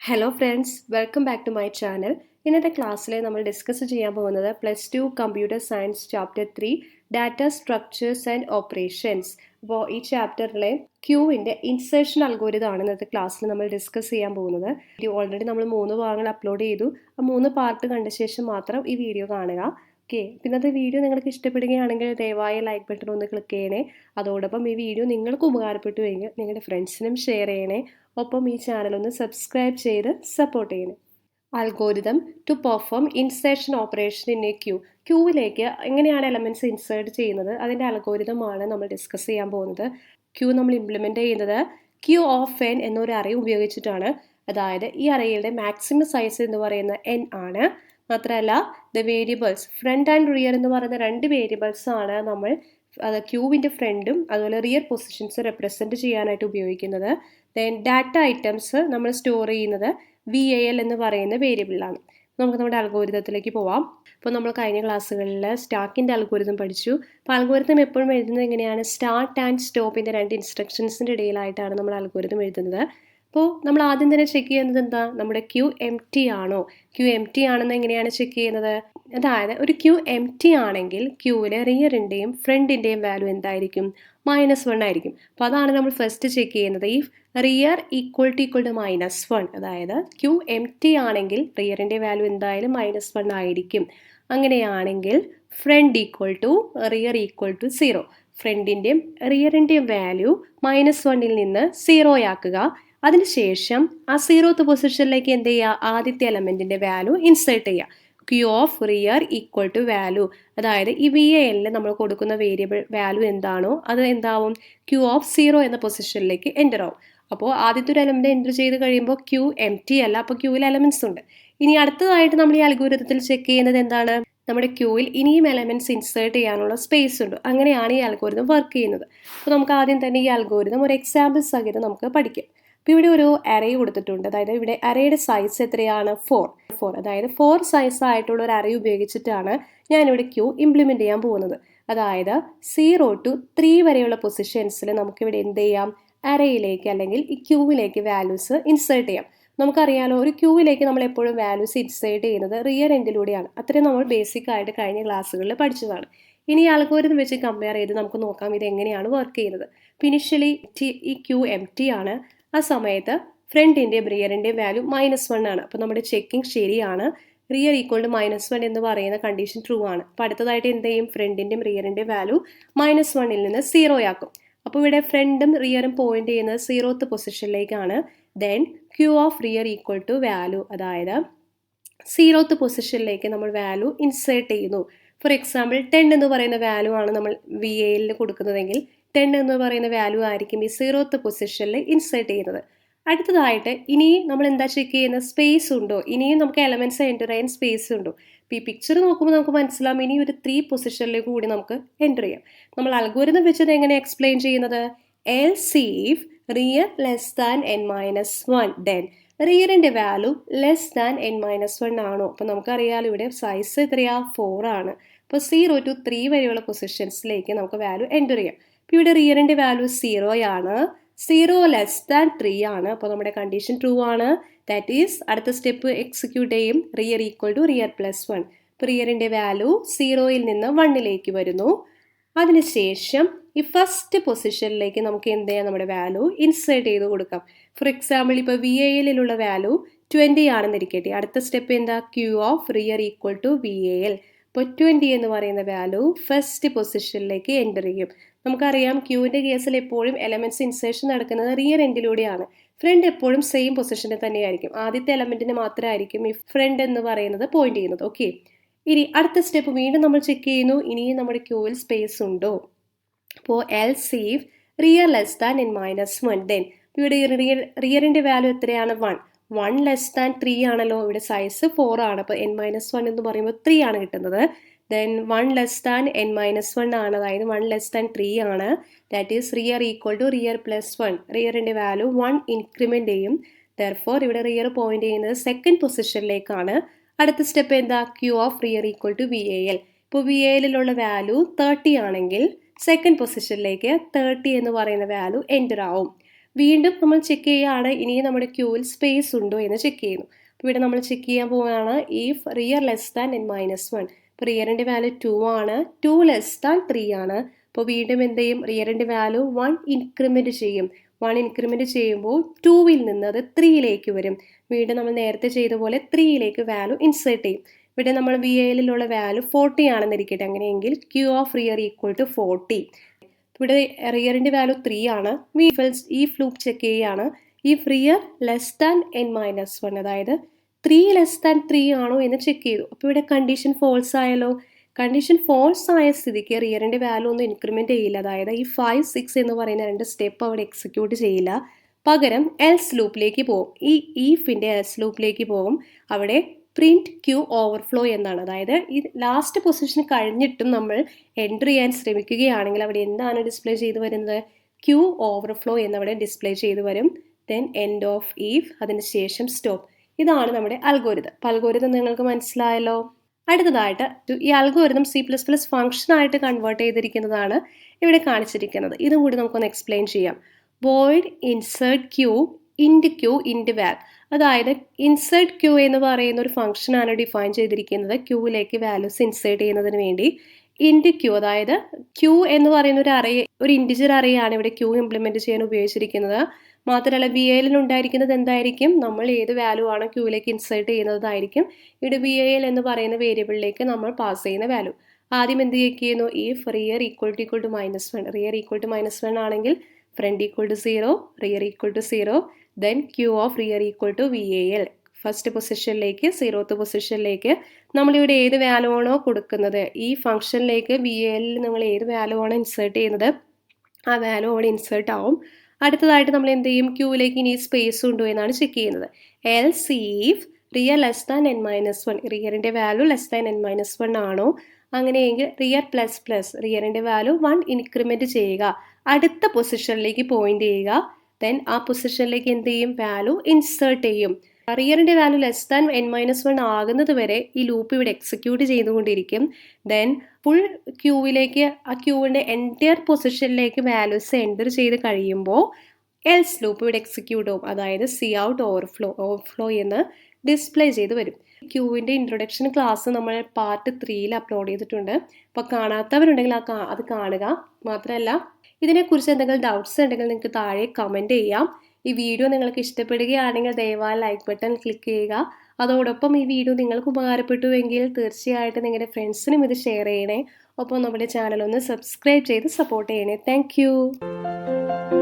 Hello friends, welcome back to my channel. ഇന്നത്തെ ക്ലാസ്സിൽ നമ്മൾ ഡിസ്കസ് ചെയ്യാൻ പോകുന്നത് +2 computer science chapter 3 data structures and operations. അപ്പോൾ ഈ ചാപ്റ്ററിലെ ക്യൂവിൻ്റെ ഇൻസേർഷൻ അൽഗോരിതം ആണ് ഇന്നത്തെ ക്ലാസ്സിൽ നമ്മൾ ഡിസ്കസ് ചെയ്യാൻ പോകുന്നത്. ഓൾറെഡി നമ്മൾ 3 ഭാഗങ്ങൾ അപ്ലോഡ് ചെയ്തു. ആ 3 പാർട്ട് കണ്ട ശേഷം മാത്രം ഈ വീഡിയോ കാണുക. ഓക്കെ, ഇന്നത്തെ വീഡിയോ നിങ്ങൾക്ക് ഇഷ്ടപ്പെടുകയാണെങ്കിൽ ദയവായി ലൈക്ക് ബട്ടൺ ഒന്ന് ക്ലിക്ക് ചെയ്യണേ. അതോടൊപ്പം ഈ വീഡിയോ നിങ്ങൾക്ക് ഉപകാരപ്പെട്ടുവെങ്കിൽ നിങ്ങളുടെ ഫ്രണ്ട്സിനും ഷെയർ ചെയ്യണേ. ഒപ്പം ഈ ചാനൽ ഒന്ന് സബ്സ്ക്രൈബ് ചെയ്ത് സപ്പോർട്ട് ചെയ്യണേ. Algorithm to perform insertion operation in a ക്യൂവിലേക്ക് എങ്ങനെയാണ് എലമെൻറ്റ്സ് ഇൻസേർട്ട് ചെയ്യുന്നത്, അതിൻ്റെ അൽഗോരിതമാണ് നമ്മൾ ഡിസ്കസ് ചെയ്യാൻ പോകുന്നത്. ക്യൂ നമ്മൾ ഇംപ്ലിമെൻറ്റ് ചെയ്യുന്നത് ക്യൂ ഓഫ് എൻ എന്നൊരു അറേ ഉപയോഗിച്ചിട്ടാണ്. അതായത് ഈ അറേയുടെ മാക്സിമം സൈസ് എന്ന് പറയുന്ന എൻ ആണ്. മാത്രമല്ല the variables front and rear എന്ന് പറയുന്ന 2 വേരിയബിൾസ് ആണ് നമ്മൾ ക്യൂവിൻ്റെ ഫ്രണ്ടും അതുപോലെ റിയർ പൊസിഷൻസ് റെപ്രസെൻറ്റ് ചെയ്യാനായിട്ട് ഉപയോഗിക്കുന്നത്. ദെൻ ഡാറ്റ ഐറ്റംസ് നമ്മൾ സ്റ്റോർ ചെയ്യുന്നത് VAL എന്ന് പറയുന്ന വേരിയബിളിലാണ്. നമുക്ക് നമ്മുടെ അൽഗോരിതത്തിലേക്ക് പോവാം. അപ്പോൾ നമ്മൾ കഴിഞ്ഞ ക്ലാസ്സുകളിൽ സ്റ്റാക്കിൻ്റെ അൽഗോരിതം പഠിച്ചു. അപ്പോൾ അൽഗോരിതം എപ്പോഴും എഴുതുന്നത് എങ്ങനെയാണ്? സ്റ്റാർട്ട് ആൻഡ് സ്റ്റോപ്പിൻ്റെ 2 ഇൻസ്ട്രക്ഷൻസിൻ്റെ ഇടയിലായിട്ടാണ് നമ്മൾ അൽഗോരിതം എഴുതുന്നത്. അപ്പോൾ നമ്മൾ ആദ്യം തന്നെ ചെക്ക് ചെയ്യുന്നത് എന്താ? നമ്മുടെ ക്യൂ എംപ്റ്റി ആണോ? ക്യൂ എംപ്റ്റി ആണെന്ന് എങ്ങനെയാണ് ചെക്ക് ചെയ്യുന്നത്? അതായത് ഒരു ക്യൂ എംപ്റ്റി ആണെങ്കിൽ ക്യൂവിലെ റിയറിൻ്റെയും ഫ്രണ്ടിൻ്റെയും വാല്യൂ എന്തായിരിക്കും? -1 ആയിരിക്കും. അപ്പോൾ അതാണ് നമ്മൾ ഫസ്റ്റ് ചെക്ക് ചെയ്യുന്നത്. ഈ റിയർ ഈക്വൽ ടു -1, അതായത് ക്യൂ എംപ്റ്റി ആണെങ്കിൽ റിയറിൻ്റെ വാല്യൂ എന്തായാലും -1 ആയിരിക്കും. അങ്ങനെയാണെങ്കിൽ front equal to rear equal to 0. ഫ്രണ്ടിൻ്റെയും റിയറിൻ്റെയും വാല്യൂ -1ൽ നിന്ന് 0 ആക്കുക. അതിനുശേഷം ആ 0th പൊസിഷനിലേക്ക് എന്ത് ചെയ്യുക? ആദ്യത്തെ എലമെൻറ്റിൻ്റെ വാല്യൂ ഇൻസേർട്ട് ചെയ്യുക. Queue of rear equal to value, അതായത് ഈ VALൽ നമ്മൾ കൊടുക്കുന്ന വേരിയബിൾ വാല്യൂ എന്താണോ അത് എന്താവും? ക്യൂ ഓഫ് 0 എന്ന പൊസിഷനിലേക്ക് എൻ്റർ ആവും. അപ്പോൾ ആദ്യത്തെ ഒരു എലമെൻറ്റ് എൻ്റർ ചെയ്ത് കഴിയുമ്പോൾ ക്യൂ എംപ്റ്റി അല്ല, അപ്പോൾ ക്യൂവിൽ എലമെൻറ്റ്സ് ഉണ്ട്. ഇനി അടുത്തതായിട്ട് നമ്മൾ ഈ അൽഗോരിതത്തിൽ ചെക്ക് ചെയ്യുന്നത് എന്താണ്? നമ്മുടെ ക്യൂവിൽ ഇനിയും എലമെൻറ്റ്സ് ഇൻസേർട്ട് ചെയ്യാനുള്ള സ്പേസ് ഉണ്ട്. അങ്ങനെയാണ് ഈ അൽഗോരിതം വർക്ക് ചെയ്യുന്നത്. അപ്പോൾ നമുക്ക് ആദ്യം തന്നെ ഈ അൽഗോരിതം ഒരു എക്സാമ്പിൾ സഹിതം നമുക്ക് പഠിക്കാം. അപ്പോൾ ഇവിടെ ഒരു അറേ കൊടുത്തിട്ടുണ്ട്. അതായത് ഇവിടെ അറേയുടെ സൈസ് എത്രയാണ്? 4. അതായത് 4 സൈസ് ആയിട്ടുള്ള ഒരു അറേ ഉപയോഗിച്ചിട്ടാണ് ഞാനിവിടെ ക്യൂ ഇംപ്ലിമെൻറ്റ് ചെയ്യാൻ പോകുന്നത്. അതായത് 0 to 3 വരെയുള്ള പൊസിഷൻസിൽ നമുക്കിവിടെ എന്ത് ചെയ്യാം? അറേയിലേക്ക് അല്ലെങ്കിൽ ഈ ക്യൂവിലേക്ക് വാല്യൂസ് ഇൻസേർട്ട് ചെയ്യാം. നമുക്കറിയാലോ, ഒരു ക്യൂവിലേക്ക് നമ്മൾ എപ്പോഴും വാല്യൂസ് ഇൻസേർട്ട് ചെയ്യുന്നത് റിയർ എൻഡിലൂടെയാണ്. അത്രയും നമ്മൾ ബേസിക് ആയിട്ട് കഴിഞ്ഞ ക്ലാസ്സുകളിൽ പഠിച്ചതാണ്. ഇനി ഈ അൽഗോരിതം വെച്ച് കമ്പയർ ചെയ്ത് നമുക്ക് നോക്കാം ഇത് എങ്ങനെയാണ് വർക്ക് ചെയ്യുന്നത്. ഇനിഷ്യലി ഈ ക്യൂ എംപ്റ്റി ആണ്. ആ സമയത്ത് ഫ്രണ്ടിൻ്റെയും റിയറിൻ്റെയും വാല്യൂ -1 ആണ്. അപ്പോൾ നമ്മുടെ ചെക്കിങ് ശരിയാണ്. റിയർ ഈക്വൽ ടു -1 എന്ന് പറയുന്ന കണ്ടീഷൻ ട്രൂ ആണ്. അപ്പോൾ അടുത്തതായിട്ട് എന്ത് ചെയ്യും? ഫ്രണ്ടിൻ്റെയും റിയറിൻ്റെയും വാല്യൂ -1ൽ നിന്ന് 0 ആക്കും. അപ്പോൾ ഇവിടെ ഫ്രണ്ടും റിയറും പോയിന്റ് ചെയ്യുന്നത് 0th പൊസിഷനിലേക്കാണ്. Then queue of rear equal to value, അതായത് 0th പൊസിഷനിലേക്ക് നമ്മൾ വാല്യൂ ഇൻസേർട്ട് ചെയ്യുന്നു. ഫോർ എക്സാമ്പിൾ 10 എന്ന് പറയുന്ന വാല്യൂ ആണ് നമ്മൾ VALൽ കൊടുക്കുന്നതെങ്കിൽ 10 എന്ന് പറയുന്ന വാല്യൂ ആയിരിക്കും ഈ 0th പൊസിഷനിൽ ഇൻസേർട്ട് ചെയ്യുന്നത്. അടുത്തതായിട്ട് ഇനി നമ്മൾ എന്താ ചെക്ക് ചെയ്യുന്നത്? സ്പേസ് ഉണ്ടോ? ഇനിയും നമുക്ക് എലമെൻറ്റ്സ് എൻ്റർ ചെയ്യാൻ സ്പേസ് ഉണ്ടോ? ഇപ്പോൾ ഈ പിക്ചർ നോക്കുമ്പോൾ നമുക്ക് മനസ്സിലാവും ഇനി ഒരു 3 പൊസിഷനിലേക്ക് കൂടി നമുക്ക് എൻ്റർ ചെയ്യാം. നമ്മൾ അൽഗോരിതം വെച്ചത് എങ്ങനെ എക്സ്പ്ലെയിൻ ചെയ്യുന്നത്? Else if rear less than n-1, then റിയറിൻ്റെ വാല്യൂ ലെസ് ദാൻ n-1 ആണോ? അപ്പോൾ നമുക്കറിയാലോ ഇവിടെ സൈസ് എത്രയാ? 4 ആണ്. അപ്പോൾ 0 to 3 വരെയുള്ള പൊസിഷൻസിലേക്ക് നമുക്ക് വാല്യൂ എൻ്റർ ചെയ്യാം. ഇപ്പോൾ ഇവിടെ റിയറിൻ്റെ വാല്യൂ 0 ആണ്. 0 ലെസ് ദാൻ 3 ആണ്. അപ്പോൾ നമ്മുടെ കണ്ടീഷൻ ട്രൂ ആണ്. ദാറ്റ് ഈസ് അടുത്ത സ്റ്റെപ്പ് എക്സിക്യൂട്ട് ചെയ്യും. Rear equal to rear +1. ഇപ്പോൾ റിയറിൻ്റെ വാല്യൂ 0ൽ നിന്ന് 1ലേക്ക് വരുന്നു. അതിനുശേഷം ഈ ഫസ്റ്റ് പൊസിഷനിലേക്ക് നമുക്ക് എന്ത് ചെയ്യാം? നമ്മുടെ വാല്യൂ ഇൻസേർട്ട് ചെയ്ത് കൊടുക്കാം. ഫോർ എക്സാമ്പിൾ ഇപ്പോൾ VALലുള്ള വാല്യൂ 20 ആണെന്നിരിക്കട്ടെ. അടുത്ത സ്റ്റെപ്പ് എന്താ? Queue of rear equal to VAL. ഇപ്പോൾ 20 എന്ന് പറയുന്ന വാല്യൂ ഫസ്റ്റ് പൊസിഷനിലേക്ക് എൻ്റർ ചെയ്യും. നമുക്കറിയാം ക്യൂവിൻ്റെ കേസിൽ എപ്പോഴും എലമെൻറ്റ്സ് ഇൻസേർഷൻ നടക്കുന്നത് റിയർ എൻഡിലൂടെയാണ്. ഫ്രണ്ട് എപ്പോഴും സെയിം പൊസിഷനിൽ തന്നെയായിരിക്കും. ആദ്യത്തെ എലമെൻറ്റിന് മാത്രമായിരിക്കും ഈ ഫ്രണ്ട് എന്ന് പറയുന്നത് പോയിന്റ് ചെയ്യുന്നത്. ഓക്കെ, ഇനി അടുത്ത സ്റ്റെപ്പ് വീണ്ടും നമ്മൾ ചെക്ക് ചെയ്യുന്നു. ഇനിയും നമ്മുടെ ക്യൂവിൽ സ്പേസ് ഉണ്ടോ? അപ്പോൾ else if rear less than n-1, then ഇവിടെ റിയറിൻ്റെ വാല്യൂ എത്രയാണ്? 1 ലെസ് ദാൻ 3 ആണല്ലോ. ഇവിടെ സൈസ് 4 ആണ്. അപ്പോൾ n-1 എന്ന് പറയുമ്പോൾ 3 ആണ് കിട്ടുന്നത്. ദെൻ 1 ലെസ് ദാൻ n-1 ആണ്, അതായത് 1 ലെസ് ദാൻ 3 ആണ്. That is rear equal to rear +1. റിയറിൻ്റെ വാല്യൂ 1 ഇൻക്രിമെൻറ്റ് ചെയ്യും. ദെർഫോർ ഇവിടെ റിയർ പോയിന്റ് ചെയ്യുന്നത് സെക്കൻഡ് പൊസിഷനിലേക്കാണ്. അടുത്ത സ്റ്റെപ്പ് എന്താ? Queue of rear equal to VAL. ഇപ്പോൾ VALലുള്ള വാല്യൂ 30 ആണെങ്കിൽ സെക്കൻഡ് പൊസിഷനിലേക്ക് 30 എന്ന് പറയുന്ന വാല്യൂ എൻ്റർ ആവും. വീണ്ടും നമ്മൾ ചെക്ക് ചെയ്യുകയാണ് ഇനി നമ്മുടെ ക്യൂവിൽ സ്പേസ് ഉണ്ടോ എന്ന് ചെക്ക് ചെയ്യുന്നു. അപ്പോൾ ഇവിടെ നമ്മൾ ചെക്ക് ചെയ്യാൻ പോവുകയാണ് if rear less than n-1. അപ്പോൾ റിയറിൻ്റെ വാല്യൂ 2 ആണ്, 2 ലെസ് ദാൻ 3 ആണ്. അപ്പോൾ വീണ്ടും എന്ത് ചെയ്യും, റിയറിൻ്റെ വാല്യൂ 1 ഇൻക്രിമെൻറ്റ് ചെയ്യും. 1 ഇൻക്രിമെൻറ്റ് ചെയ്യുമ്പോൾ 2വിൽ നിന്ന് അത് 3യിലേക്ക് വരും. വീണ്ടും നമ്മൾ നേരത്തെ ചെയ്ത പോലെ 3യിലേക്ക് വാല്യൂ ഇൻസേർട്ട് ചെയ്യും. ഇവിടെ നമ്മൾ VALലുള്ള വാല്യൂ 40 ആണെന്നിരിക്കട്ടെ. അങ്ങനെയെങ്കിൽ Q of rear equal to 40. ഇവിടെ റിയറിൻ്റെ വാല്യൂ 3 ആണ്. ഈ ലൂപ്പ് ചെക്ക് ചെയ്യുകയാണ് if rear less than n-1, അതായത് 3 ലെസ് ദാൻ 3 ആണോ എന്ന് ചെക്ക് ചെയ്തു. അപ്പോൾ ഇവിടെ കണ്ടീഷൻ ഫോൾസ് ആയല്ലോ. കണ്ടീഷൻ ഫോൾസ് ആയ സ്ഥിതിക്ക് റിയറിൻ്റെ വാല്യൂ ഒന്നും ഇൻക്രിമെൻറ്റ് ചെയ്യില്ല. അതായത് ഈ 5, 6 എന്ന് പറയുന്ന 2 സ്റ്റെപ്പ് അവിടെ എക്സിക്യൂട്ട് ചെയ്യില്ല. പകരം എൽസ് ലൂപ്പിലേക്ക് പോകും. ഈ ഈഫിൻ്റെ എൽസ് ലൂപ്പിലേക്ക് പോകും. അവിടെ പ്രിൻറ്റ് ക്യൂ ഓവർഫ്ലോ എന്നാണ്. അതായത് ഈ ലാസ്റ്റ് പൊസിഷൻ കഴിഞ്ഞിട്ടും നമ്മൾ എൻട്രി ചെയ്യാൻ ശ്രമിക്കുകയാണെങ്കിൽ അവിടെ എന്താണ് ഡിസ്പ്ലേ ചെയ്ത് വരുന്നത്, ക്യൂ ഓവർഫ്ലോ എന്നവിടെ ഡിസ്പ്ലേ ചെയ്ത് വരും. ദെൻ എൻഡ് ഓഫ് ഈഫ്, അതിന് ശേഷം സ്റ്റോപ്പ്. ഇതാണ് നമ്മുടെ അൽഗോരിതം. അപ്പോൾ അൽഗോരിതം നിങ്ങൾക്ക് മനസ്സിലായല്ലോ. അടുത്തതായിട്ട് ഈ അൽഗോരിതം C++ ഫംഗ്ഷനായിട്ട് കൺവേർട്ട് ചെയ്തിരിക്കുന്നതാണ് ഇവിടെ കാണിച്ചിരിക്കുന്നത്. ഇതും കൂടി നമുക്കൊന്ന് എക്സ്പ്ലെയിൻ ചെയ്യാം. വോയിഡ് ഇൻസേർട്ട് ക്യൂ ഇൻറ്റ് ക്യൂ ഇൻറ്റ് വാൽ. അതായത് ഇൻസേർട്ട് ക്യൂ എന്ന് പറയുന്ന ഒരു ഫംഗ്ഷനാണ് ഡിഫൈൻ ചെയ്തിരിക്കുന്നത് ക്യൂവിലേക്ക് വാല്യൂസ് ഇൻസേർട്ട് ചെയ്യുന്നതിന് വേണ്ടി. ഇൻറ്റ് ക്യൂ, അതായത് ക്യൂ എന്ന് പറയുന്ന ഒരു ഇൻറ്റിജർ അറേയാണ് ഇവിടെ ക്യൂ ഇംപ്ലിമെൻറ്റ് ചെയ്യാൻ ഉപയോഗിച്ചിരിക്കുന്നത്. മാത്രമല്ല VAL ഉണ്ടായിരിക്കുന്നത് എന്തായിരിക്കും, നമ്മൾ ഏത് വാല്യൂ ആണ് ക്യൂവിലേക്ക് ഇൻസേർട്ട് ചെയ്യുന്നതായിരിക്കും ഇവിടെ VAL എന്ന് പറയുന്ന വേരിയബിളിലേക്ക് നമ്മൾ പാസ് ചെയ്യുന്ന വാല്യൂ. ആദ്യം എന്ത് ചെയ്യുന്നു, if rear equal to -1, rear equal to -1 ആണെങ്കിൽ front equal to 0, rear equal to 0, then queue of rear equal to VAL. First പൊസിഷനിലേക്ക് 0th പൊസിഷനിലേക്ക് നമ്മളിവിടെ ഏത് വാല്യൂ ആണോ കൊടുക്കുന്നത്, ഈ ഫംഗ്ഷനിലേക്ക് VALൽ നമ്മൾ ഏത് വാല്യൂ ആണോ ഇൻസേർട്ട് ചെയ്യുന്നത് ആ വാല്യൂ അവിടെ ഇൻസേർട്ട് ആവും. അടുത്തതായിട്ട് നമ്മൾ എന്ത് ചെയ്യും, ക്യൂവിലേക്ക് ഇനി സ്പേസ് ഉണ്ടോ എന്നാണ് ചെക്ക് ചെയ്യുന്നത്. Else if rear less than n-1, റിയറിൻ്റെ വാല്യൂ ലെസ് ദാൻ n-1 ആണോ, അങ്ങനെയെങ്കിൽ റിയർ പ്ലസ് പ്ലസ് റിയറിൻ്റെ വാല്യൂ 1 ഇൻക്രിമെൻറ്റ് ചെയ്യുക, അടുത്ത പൊസിഷനിലേക്ക് പോയിന്റ് ചെയ്യുക. ദെൻ ആ പൊസിഷനിലേക്ക് എന്ത് ചെയ്യും, വാല്യൂ ഇൻസേർട്ട് ചെയ്യും. റിയറിൻ്റെ വാല്യൂ ലെസ് ദാൻ n-1 ആകുന്നത് വരെ ഈ ലൂപ്പ് ഇവിടെ എക്സിക്യൂട്ട് ചെയ്തുകൊണ്ടിരിക്കും. ദെൻ ഫുൾ ക്യൂവിലേക്ക്, ആ ക്യൂവിൻ്റെ എൻറ്റയർ പൊസിഷനിലേക്ക് വാല്യൂസ് എൻ്റർ ചെയ്ത് കഴിയുമ്പോൾ എൽസ് ലൂപ്പ് ഇവിടെ എക്സിക്യൂട്ട് ആവും. അതായത് സി ഔട്ട് ഓവർഫ്ലോ എന്ന് ഡിസ്പ്ലേ ചെയ്ത് വരും. ക്യൂവിൻ്റെ ഇൻട്രൊഡക്ഷൻ ക്ലാസ് നമ്മൾ പാർട്ട് 3ൽ അപ്ലോഡ് ചെയ്തിട്ടുണ്ട്. അപ്പോൾ കാണാത്തവരുണ്ടെങ്കിൽ അത് കാണുക. മാത്രമല്ല ഇതിനെക്കുറിച്ച് എന്തെങ്കിലും ഡൗട്ട്സ് ഉണ്ടെങ്കിൽ നിങ്ങൾക്ക് താഴെ കമൻറ്റ് ചെയ്യാം. ഈ വീഡിയോ നിങ്ങൾക്ക് ഇഷ്ടപ്പെടുകയാണെങ്കിൽ ദയവായി ലൈക്ക് ബട്ടൺ ക്ലിക്ക് ചെയ്യുക. അതോടൊപ്പം ഈ വീഡിയോ നിങ്ങൾക്ക് ഉപകാരപ്പെട്ടുവെങ്കിൽ തീർച്ചയായിട്ടും നിങ്ങളുടെ ഫ്രണ്ട്സിനും ഇത് ഷെയർ ചെയ്യണേ. ഒപ്പം നമ്മുടെ ചാനൽ ഒന്ന് സബ്സ്ക്രൈബ് ചെയ്ത് സപ്പോർട്ട് ചെയ്യണേ. താങ്ക്